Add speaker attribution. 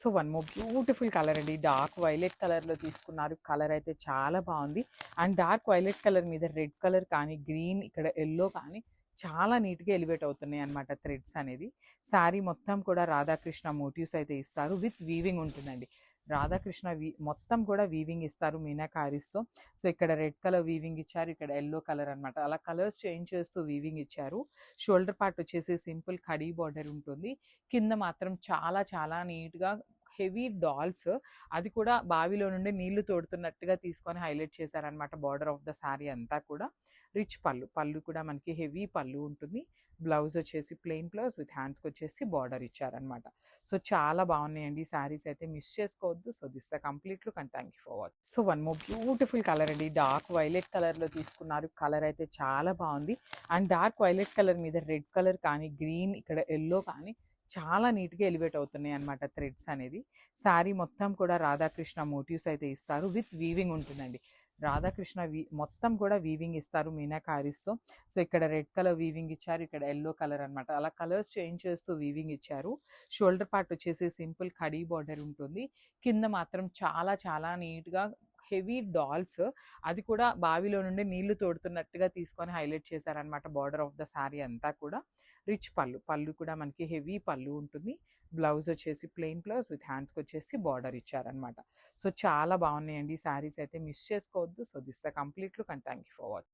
Speaker 1: So one more beautiful colour అండి. Dark violet కలర్లో తీసుకున్నారు. కలర్ అయితే చాలా బాగుంది. అండ్ డార్క్ వైలెట్ కలర్ మీద రెడ్ కలర్ కానీ, గ్రీన్, ఇక్కడ ఎల్లో కానీ చాలా నీట్గా ఎలివేట్ అవుతున్నాయి అనమాట థ్రెడ్స్ అనేది. శారీ మొత్తం కూడా రాధాకృష్ణ మోటివ్స్ అయితే ఇస్తారు. విత్ వీవింగ్ ఉంటుందండి. రాధాకృష్ణ మొత్తం కూడా వీవింగ్ ఇస్తారు మీనాకారీస్తో. సో ఇక్కడ రెడ్ కలర్ వీవింగ్ ఇచ్చారు, ఇక్కడ ఎల్లో కలర్ అనమాట. అలా కలర్స్ చేంజ్ చేస్తూ వీవింగ్ ఇచ్చారు. షోల్డర్ పార్ట్ వచ్చేసి సింపుల్ కడీ బార్డర్ ఉంటుంది. కింద మాత్రం చాలా చాలా నీట్గా హెవీ డాల్స్, అది కూడా బావిలో నుండి నీళ్లు తోడుతున్నట్టుగా తీసుకొని హైలైట్ చేశారనమాట. బార్డర్ ఆఫ్ ద శారీ అంతా కూడా రిచ్ పళ్ళు కూడా మనకి హెవీ పళ్ళు ఉంటుంది. బ్లౌజ్ వచ్చేసి ప్లెయిన్ బ్లౌజ్ విత్ హ్యాండ్స్కి వచ్చేసి బార్డర్ ఇచ్చారనమాట. సో చాలా బాగున్నాయండి శారీస్ అయితే, మిస్ చేసుకోవద్దు. So this the complete look and thank you for watch. So one more beautiful colour అండి. డార్క్ వైలెట్ కలర్లో తీసుకున్నారు. కలర్ అయితే చాలా బాగుంది. అండ్ డార్క్ వైలెట్ కలర్ మీద రెడ్ కలర్ కానీ, గ్రీన్, ఇక్కడ ఎల్లో కానీ చాలా నీట్గా ఎలివేట్ అవుతున్నాయి అనమాట థ్రెడ్స్ అనేది. శారీ మొత్తం కూడా రాధాకృష్ణ మోటివ్స్ అయితే ఇస్తారు. విత్ వీవింగ్ ఉంటుందండి. రాధాకృష్ణ మొత్తం కూడా వీవింగ్ ఇస్తారు మీనాకారీస్తో. సో ఇక్కడ రెడ్ కలర్ వీవింగ్ ఇచ్చారు, ఇక్కడ ఎల్లో కలర్ అనమాట. అలా కలర్స్ చేంజ్ చేస్తూ వీవింగ్ ఇచ్చారు. షోల్డర్ పార్ట్ వచ్చేసి సింపుల్ కడీ బార్డర్ ఉంటుంది. కింద మాత్రం చాలా చాలా నీట్గా హెవీ డాల్స్, అది కూడా బావిలో నుండి నీళ్లు తోడుతున్నట్టుగా తీసుకొని హైలైట్ చేశారనమాట. బార్డర్ ఆఫ్ ద శారీ అంతా కూడా రిచ్ పళ్ళు కూడా మనకి హెవీ పళ్ళు ఉంటుంది. బ్లౌజ్ వచ్చేసి ప్లెయిన్ బ్లౌజ్ విత్ హ్యాండ్స్కి వచ్చేసి బార్డర్ ఇచ్చారనమాట. సో చాలా బాగున్నాయండి శారీస్ అయితే, మిస్ చేసుకోవద్దు. So this the complete look and thank you for watch.